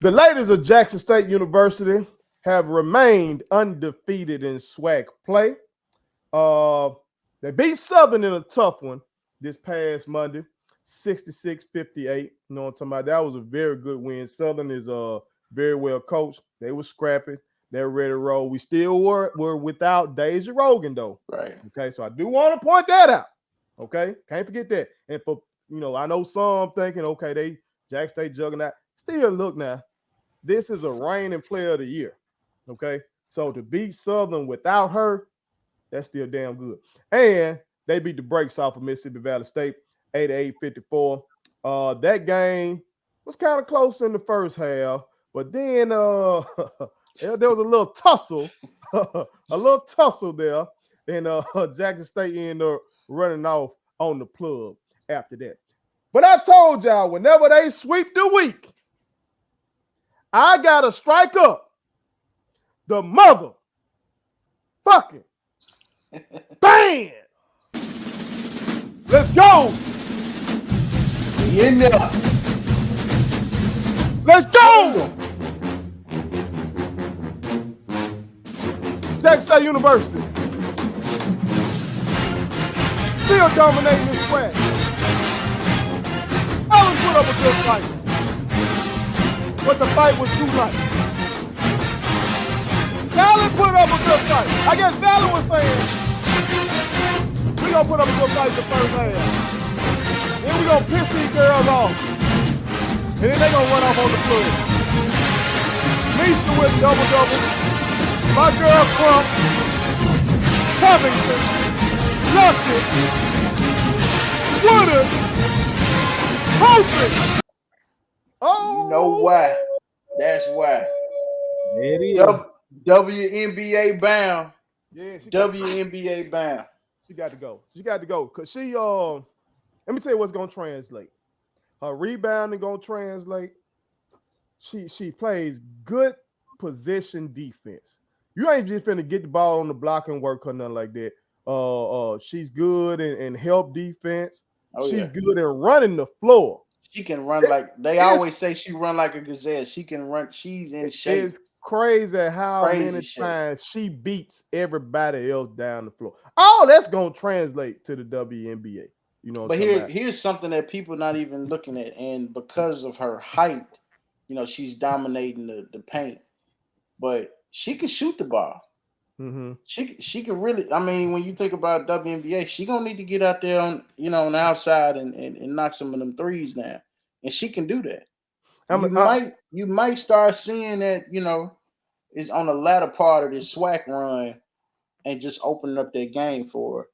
The ladies of Jackson State University have remained undefeated in SWAC play. They beat Southern in a tough one this past Monday, 66-58. You know what I'm talking about? That was a very good win. Southern is very well coached. They were scrapping. They were ready to roll. We still were without Deja Rogan, though. Right. Okay, so I do want to point that out. Okay, can't forget that. And for I know some thinking, okay, they Jack State juggernaut. Still, look now, this is a reigning player of the year. Okay, so to beat Southern without her, that's still damn good. And they beat the brakes off of Mississippi Valley State, 88-54. That game was kind of close in the first half, but then there was a little tussle, there, and Jackson State ended up running off on the plug after that. But I told y'all, whenever they sweep the week, I gotta strike up the mother fucking band. Let's go. In there. Let's go. Jackson State University still dominating this SWAC. Allen put up a good fight, but the fight was too much. Allen put up a good fight. I guess Allen was saying, we're going to put up a good fight the first half. Then we're going to piss these girls off. And then they're going to run off on the floor. Meester with double-double. My girl Crump. Covington. Luckett. Woodard. Hogan. Oh. You know why? That's why. There it is. WNBA bound. Yeah, WNBA bound. She got to go. She got to go. Because she, let me tell you what's going to translate. Her rebounding going to translate. She plays good position defense. You ain't just finna get the ball on the block and work or nothing like that. She's good in help defense. She's good in running the floor. She can run like they always say. She run like a gazelle. She can run. She's in shape. It's crazy how many times she beats everybody else down the floor. All that's gonna translate to the WNBA. You know. But here's something that people not even looking at, and because of her height, she's dominating the paint. But she can shoot the ball. Mm-hmm. She can really. I mean, when you think about WNBA, she gonna need to get out there on on the outside and knock some of them threes down, and she can do that. You might start seeing that is on the latter part of this SWAC run, and just opening up that game for her.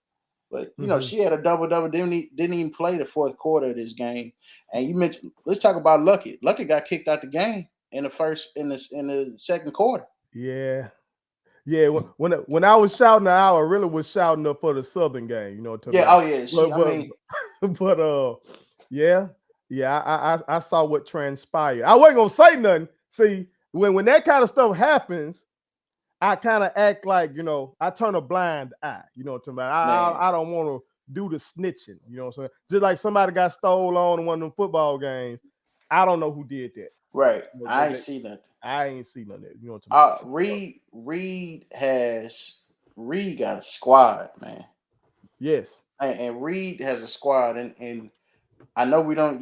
But she had a double-double. Didn't even play the fourth quarter of this game. And you mentioned, let's talk about Luckett. Luckett got kicked out the game in the second quarter. Yeah. Yeah, when I was shouting out, I really was shouting up for the Southern game, I saw what transpired. I wasn't gonna say nothing. See, when that kind of stuff happens, I kind of act like I turn a blind eye. You know what I'm talking about? I don't want to do the snitching. You know what I'm saying? Just like somebody got stole on in one of them football games. I don't know who did that. Right. I ain't see nothing. I ain't see nothing. You know what I'm talking about? Reed got a squad, man. Yes. And Reed has a squad, and I know we don't,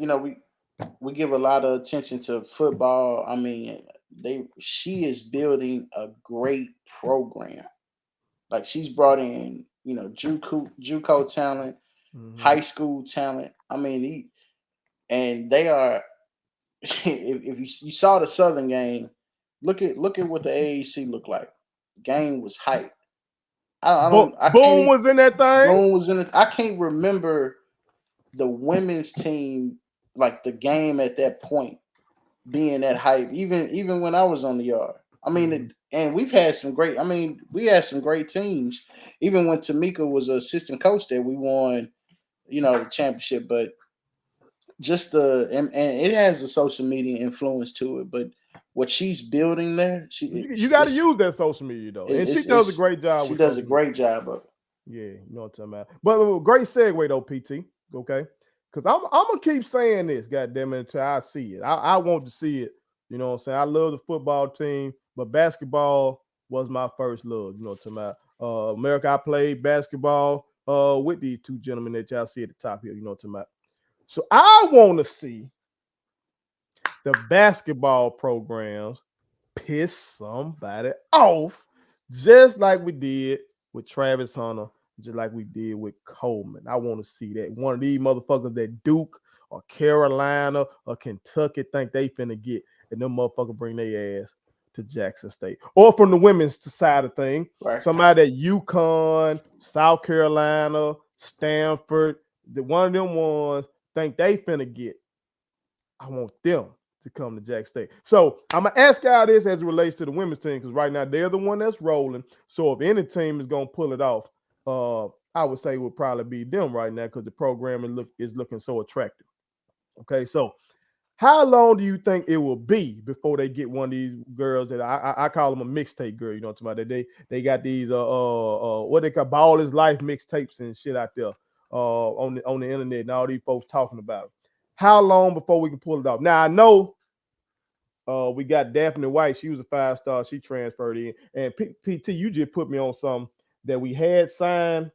we give a lot of attention to football. I mean, she is building a great program. Like she's brought in, JUCO talent, high school talent. I mean, they are. If you saw the Southern game, look at what the AAC looked like. Game was hype. Boom was in that thing. Boom was in it. I can't remember the women's team, like the game at that point, being that hype. Even when I was on the yard. I mean, and we had some great teams. Even when Tamika was an assistant coach there, we won, the championship. But just and it has a social media influence to it, but what she's building there, you got to use that social media though, and she does a great job. She does a great job of it. Yeah, you know what I'm talking about. But great segue though, PT. Okay, because I'm gonna keep saying this, goddamn it, until I see it. I want to see it. You know what I'm saying? I love the football team, but basketball was my first love. You know what I'm talking about? America, I played basketball with these two gentlemen that y'all see at the top here. You know what I'm talking about? So I want to see the basketball programs piss somebody off, just like we did with Travis Hunter, just like we did with Coleman. I want to see that one of these motherfuckers that Duke or Carolina or Kentucky think they finna get, and them motherfuckers bring their ass to Jackson State. Or from the women's side of thing, Right. somebody at UConn, South Carolina, Stanford, one of them ones think they finna get. I want them to come to Jack State. So I'm gonna ask y'all this as it relates to the women's team, because right now they're the one that's rolling. So if any team is gonna pull it off, I would say it would probably be them right now, because the program is looking so attractive. Okay, so how long do you think it will be before they get one of these girls that I call them a mixtape girl? You know what I'm talking about? They got these what they call Ball is Life mixtapes and shit out there on the internet, and all these folks talking about it. How long before we can pull it off? Now I know we got Daphne White. She was a 5-star. She transferred in. And PT, you just put me on something that we had signed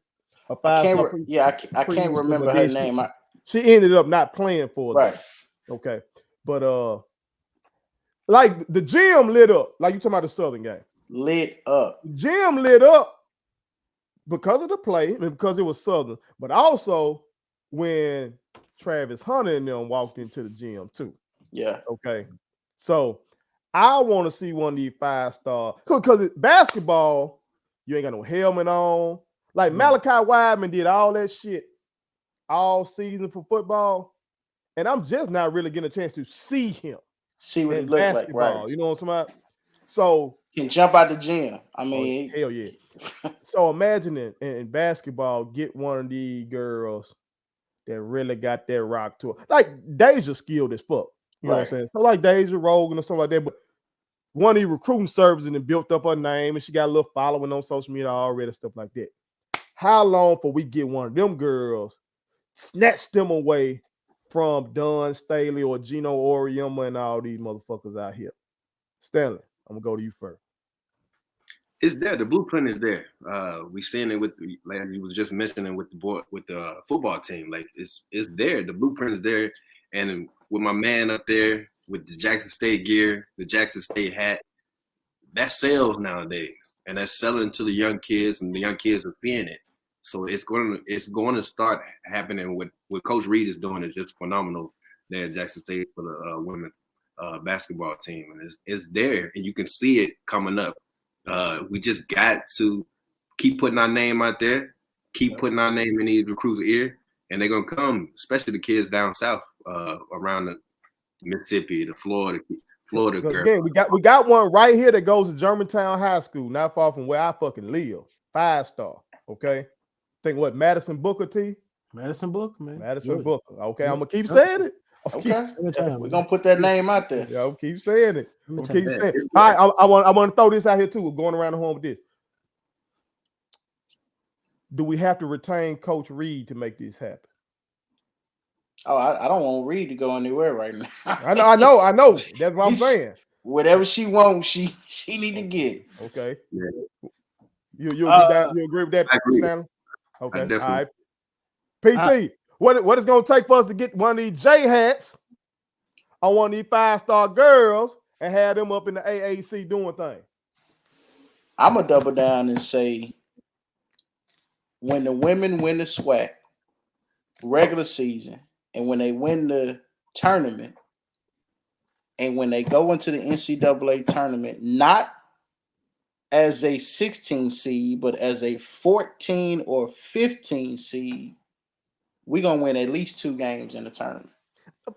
a 5-star. I can't remember her name. She ended up not playing for us. Right. Okay. But like the gym lit up. Like you talking about the Southern game. Lit up. Gym lit up because of the play and because it was Southern, but also when Travis Hunter and them walked into the gym too. Yeah. Okay. So I want to see one of these 5-star, because basketball, you ain't got no helmet on. Like Malachi Wideman did all that shit all season for football, and I'm just not really getting a chance to see him. See what he looks like, right? You know what I'm talking about? So can jump out the gym. I mean, hell yeah. So imagine it in basketball, get one of these girls that really got that rock to her. Like Deja skilled as fuck. You know what I'm saying? So like Deja Rogan or something like that, but one of these recruiting services and built up her name, and she got a little following on social media already, stuff like that. How long before we get one of them girls, snatch them away from Don Staley or Gino Oriema and all these motherfuckers out here? Stanley, I'm gonna go to you first. It's there. The blueprint is there. We seeing it with, like you was just mentioning, with the board, with the football team. Like it's there. The blueprint is there. And with my man up there with the Jackson State gear, the Jackson State hat, that sells nowadays, and that's selling to the young kids, and the young kids are seeing it. So it's going to start happening. What Coach Reed is doing is just phenomenal there at Jackson State for the women's basketball team, and it's there, and you can see it coming up. We just got to keep putting our name out there, keep putting our name in these recruits' ear, and they're gonna come, especially the kids down south, around the Mississippi, the Florida girl. Again, we got one right here that goes to Germantown High School, not far from where I fucking live. 5-star. Okay. Think what, Madison Booker T? Madison Booker, man. Madison Booker. Okay, I'm gonna keep saying it. Okay. We're gonna put that name out there. Yeah, I'll keep saying it. All right, I want to throw this out here too. We're going around the horn with this. Do we have to retain Coach Reed to make this happen? Oh, I don't want Reed to go anywhere right now. I know. That's what I'm saying. Whatever she wants, she need to get. Okay. Yeah. You agree with that, Stanley? Okay. All right. PT, what it's gonna take for us to get one of these J hats on one of these 5-star girls and have them up in the AAC doing things? I'm gonna double down and say, when the women win the SWAC regular season, and when they win the tournament, and when they go into the NCAA tournament, not as a 16 seed, but as a 14 or 15 seed, we're gonna win at least 2 games in the tournament.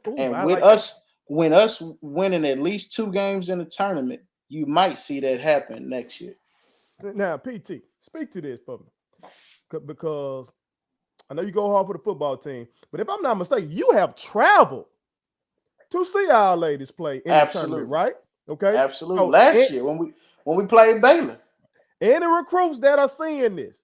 Ooh, and with us winning at least 2 games in the tournament, you might see that happen next year. Now, PT, speak to this for me, because I know you go hard for the football team, but if I'm not mistaken, you have traveled to see our ladies play in the tournament, right? Okay, absolutely. So, last year when we played Baylor, any recruits that are seeing this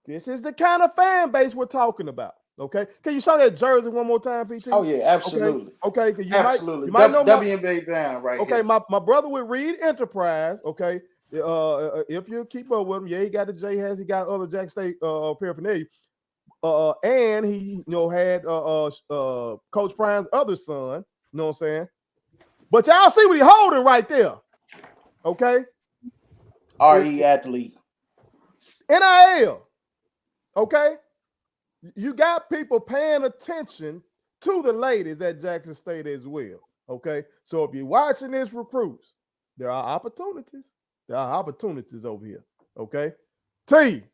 is the kind of fan base we're talking about. Okay, can you show that jersey one more time, PT? Oh yeah, absolutely. Okay, because you absolutely. might know WNBA band right okay, here. my brother with Reed Enterprise. Okay, if you keep up with him, yeah, he got the J has, he got other Jack State paraphernalia. And he had Coach Prime's other son. You know what I'm saying? But y'all see what he holding right there. Okay. RE athlete. NIL. Okay. You got people paying attention to the ladies at Jackson State as well. Okay. So if you're watching this recruits, there are opportunities. There are opportunities over here. Okay. T,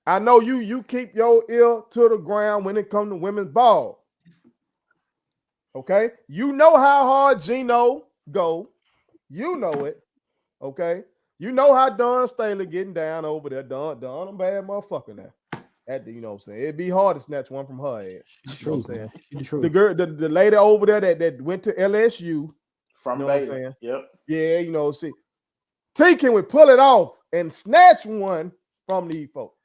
I know you keep your ear to the ground when it comes to women's ball. Okay. You know how hard Gino go. You know it. Okay. You know how Don Stanley getting down over there. Don, a bad motherfucker now. You know what I'm saying? It'd be hard to snatch one from her ass. You know what I'm saying? The girl, the lady over there that went to LSU. From you know Baylor. What I'm saying? Yep. Yeah, see. T, can we pull it off and snatch one from these folks?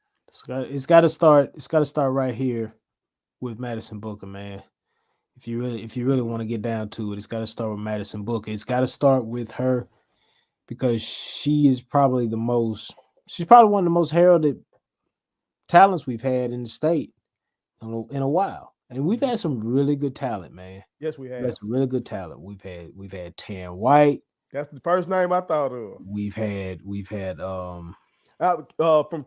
It's got to start. It's got to start right here with Madison Booker, man. If you really want to get down to it, it's got to start with Madison Booker. It's got to start with her because she is probably she's probably one of the most heralded talents we've had in the state in a while. And we've had some really good talent, man. Yes, we have. That's really good talent. We've had Tan White. That's the first name I thought of. We've had from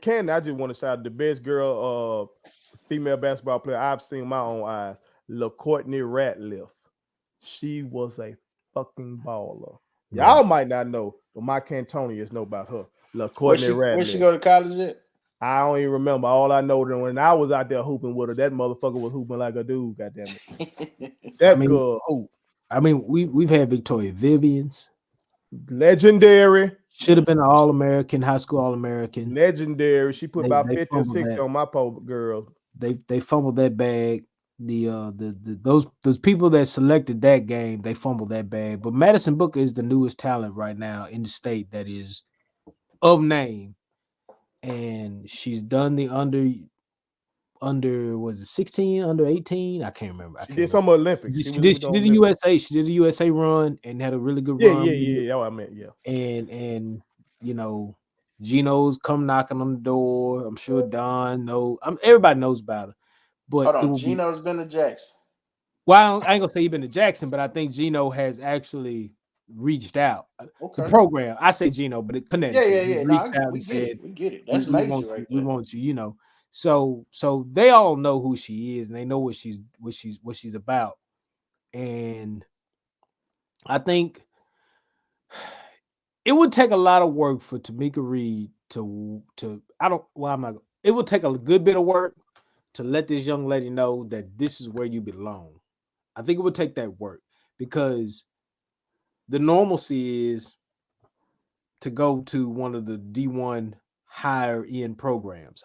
Canada, I just want to shout out the best girl female basketball player I've seen with my own eyes, LaCourtney Ratliff. She was a fucking baller. Y'all might not know, but my Cantonians know about her. LaCourtney Ratliff. Where she go to college at? I don't even remember. All I know that when I was out there hooping with her, that motherfucker was hooping like a dude. Goddamn it, that girl hoop. I mean, we've had Victoria Vivians, legendary. Should have been an All-American, high school All-American. Legendary. She put about 50 or 60 on my poor girl. They fumbled that bag. Those people that selected that game, they fumbled that bag. But Madison Booker is the newest talent right now in the state that is of name. And she's done the under was it 16, under 18? I can't remember. She did some Olympics. She did the USA. She did the USA run and had a really good run. Yeah. I meant, yeah. And Gino's come knocking on the door. I'm sure Don knows. Everybody knows about her. But hold on, Gino's been to Jackson. Well, I ain't gonna say he's been to Jackson, but I think Gino has actually reached out. Okay. The program, I say Gino, but it connected. Yeah. No, we get it. That's major right there. We want you, So they all know who she is and they know what she's about. And I think it would take a lot of work for Tamika Reed it would take a good bit of work to let this young lady know that this is where you belong. I think it would take that work because the normalcy is to go to one of the D1 higher end programs,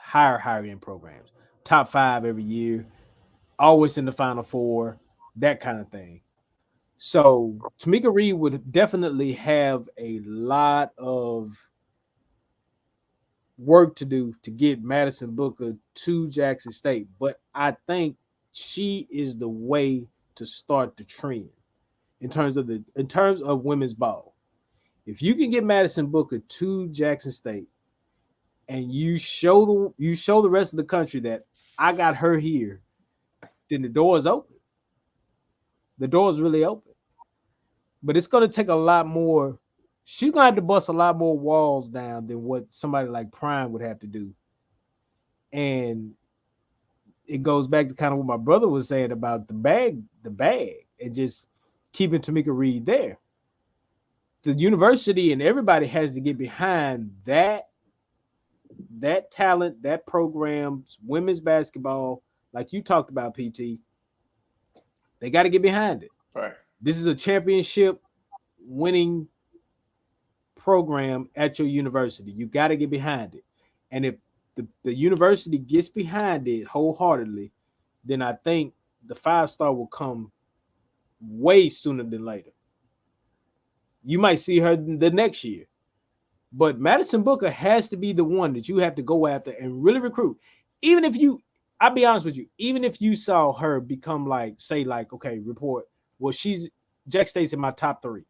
top 5 every year, always in the Final Four, that kind of thing. So Tamika Reed would definitely have a lot of work to do to get Madison Booker to Jackson State, but I think she is the way to start the trend in terms of women's ball. If you can get Madison Booker to Jackson State and you show the rest of the country that I got her here, then the door is open. The door is really open. But it's going to take a lot more. She's going to have to bust a lot more walls down than what somebody like Prime would have to do. And it goes back to kind of what my brother was saying about the bag, and just keeping Tamika Reed there. The university and everybody has to get behind that talent, that program, women's basketball, like you talked about, PT. They got to get behind it. Right. This is a championship winning program at your university. You got to get behind it. And if the university gets behind it wholeheartedly, then I think the 5-star will come way sooner than later. You might see her the next year. But Madison Booker has to be the one that you have to go after and really recruit. Even if you I'll be honest with you. Even if you saw her become like, say, like, okay, report. Well, Jack State's in my top 3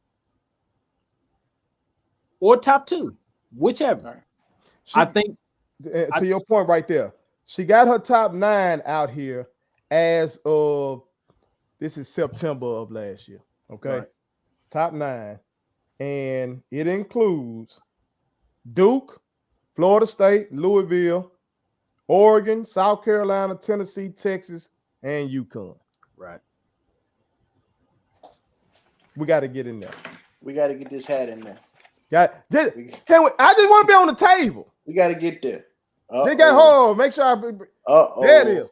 or top 2, whichever. Right. I think to your point right there, she got her top 9 out here as of this is September of last year. Okay, right. top 9, and it includes Duke, Florida State, Louisville, Oregon, South Carolina, Tennessee, Texas, and UConn. Right. We got to get in there. We got to get this hat in there. Can we? I just want to be on the table. We got to get there. Just got hold. Make sure I. There it is.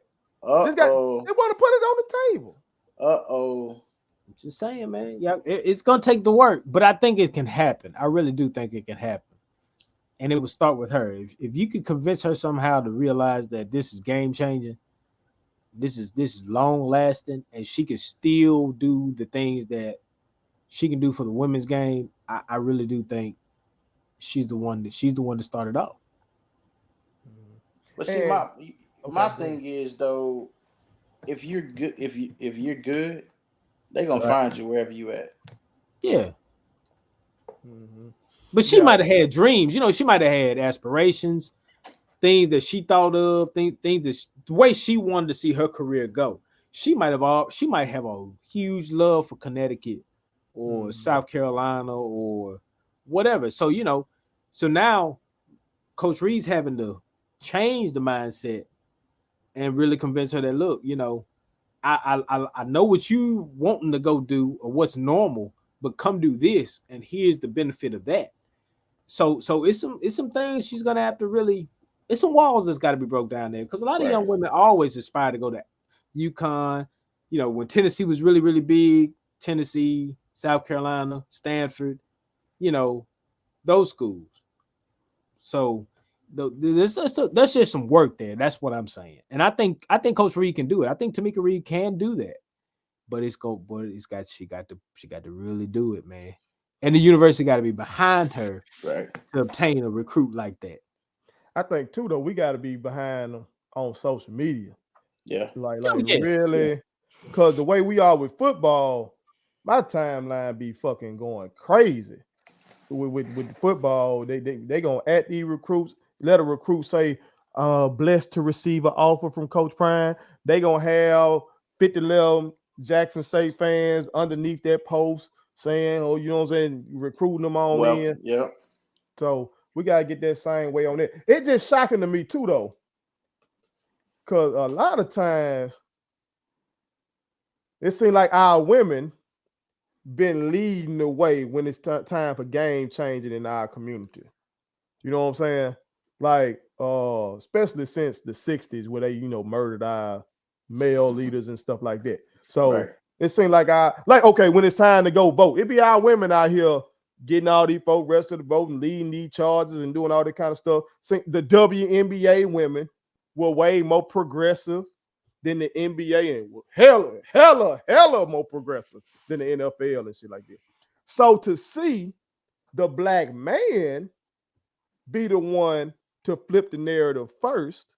Just got. They want to put it on the table. I'm just saying, man. Yeah, it's gonna take the work, but I think it can happen. I really do think it can happen. And it will start with her. If you could convince her somehow to realize that this is game changing, this is long lasting, and she can still do the things that she can do for the women's game, I really do think she's the one to start it off. But see, my thing is though, if you're good, if you're good, they're gonna find you wherever you at. Yeah. Mm-hmm. But she might have had dreams, she might have had aspirations, things that she thought of, things that the way she wanted to see her career go. She might have a huge love for Connecticut or South Carolina or whatever. So, so now Coach Reed's having to change the mindset and really convince her that, look, I know what you wanting to go do or what's normal, but come do this, and here's the benefit of that. So it's some things she's gonna have to really. It's some walls that's got to be broke down there because a lot of young women always aspire to go to UConn. When Tennessee was really, really big, Tennessee, South Carolina, Stanford, those schools. So there's just some work there. That's what I'm saying. And I think Coach Reed can do it. I think Tamika Reed can do that. But she got to really do it, man. And the university got to be behind her to obtain a recruit like that. I think too, though, we got to be behind them on social media. Yeah, really, because the way we are with football, my timeline be fucking going crazy. With football, they gonna at these recruits. Let a recruit say, "Blessed to receive an offer from Coach Prime." They gonna have 50 Jackson State fans underneath that post saying, "Oh, you know what I'm saying," recruiting them on in. Yeah. So we gotta get that same way on it. It's just shocking to me too, though, because a lot of times it seems like our women been leading the way when it's time for game changing in our community. You know what I'm saying? Like, especially since the 60s where they, murdered our male leaders and stuff like that. So it seemed like okay, when it's time to go vote, it be our women out here getting all these folk registered to vote and leading these charges and doing all that kind of stuff. The WNBA women were way more progressive than the NBA and hella more progressive than the NFL and shit like that. So to see the black man be the one to flip the narrative first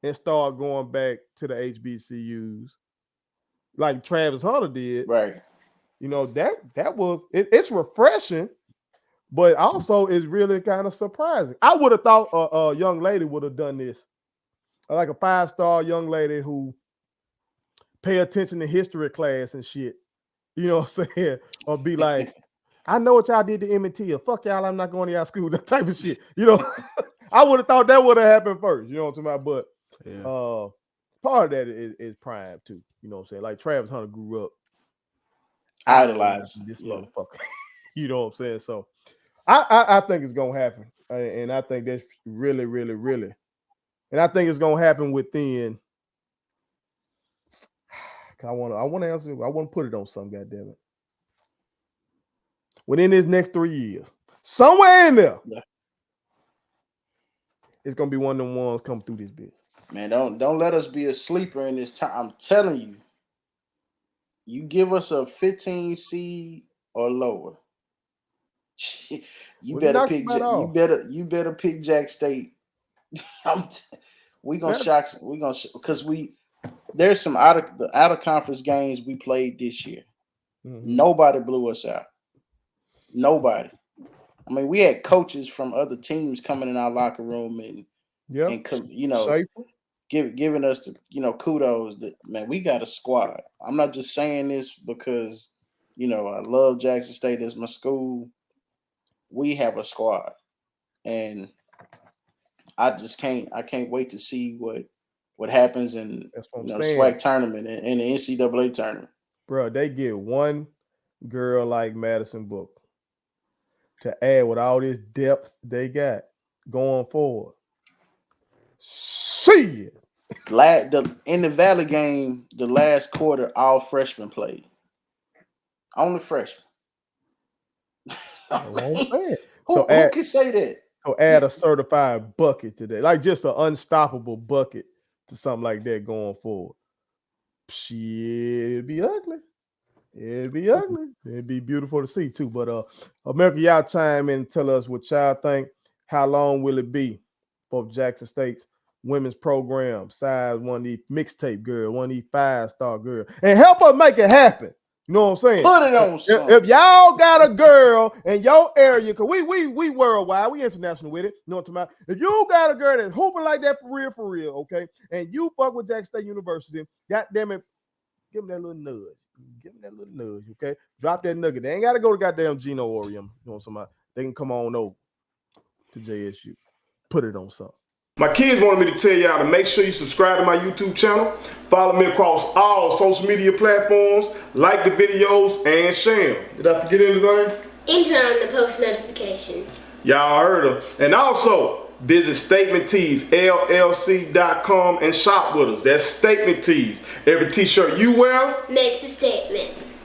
and start going back to the HBCUs like Travis Hunter did, right? That was it's refreshing, but also it's really kind of surprising. I would have thought a young lady would have done this, like a 5-star young lady who pay attention to history class and shit. You know what I'm saying? Or be like, I know what y'all did to M&T, or fuck y'all, I'm not going to y'all school, that type of shit. I would have thought that would have happened first. You know what I'm talking about? But part of that is Prime too. You know what I'm saying? Like Travis Hunter grew up idolizing this motherfucker. You know what I'm saying? So I think it's gonna happen. And I think that's really, really, really. And I think it's gonna happen within. I want to answer. I want to put it on something. Goddamn it! Within this next 3 years, somewhere in there, it's gonna be one of them ones come through this bitch. Man, don't let us be a sleeper in this time. I'm telling you, you give us a 15 seed or lower, you better pick Jack State. We gonna shock. We gonna because there's some out of conference games we played this year. Mm-hmm. Nobody blew us out. Nobody. I mean, we had coaches from other teams coming in our locker room and you know, giving us the, you know, kudos that, man, we got a squad. I'm not just saying this because, you know, I love Jackson State as my school. We have a squad, and I can't wait to see what happens in the SWAC tournament and the NCAA tournament. Bro, they get one girl like Madison Booker to add with all this depth they got going forward. See it. In the Valley game, the last quarter, all freshmen played. Only freshmen. Who can say that? So add a certified bucket today, like just an unstoppable bucket to something like that going forward. Shit, it'd be ugly. It'd be ugly. It'd be beautiful to see too. But America, y'all chime in and tell us what y'all think. How long will it be for Jackson State's women's program? Size one of these mixtape girl, one of these 5-star girl, and help us make it happen. You know what I'm saying? Put it on. If y'all got a girl in your area, because we worldwide, we international with it. You know what I'm talking about? If you got a girl that's hooping like that for real, okay, and you fuck with Jackson State University, goddamn it, give them that little nudge. Give them that little nudge, okay? Drop that nugget. They ain't got to go to goddamn Gino Orium. You know what I'm talking about? They can come on over to JSU. Put it on something. My kids wanted me to tell y'all to make sure you subscribe to my YouTube channel, follow me across all social media platforms, like the videos, and share them. Did I forget anything? And turn on the post notifications. Y'all heard them. And also, visit Statement Tees, LLC.com, and shop with us. That's Statement Tees. Every t-shirt you wear makes a statement.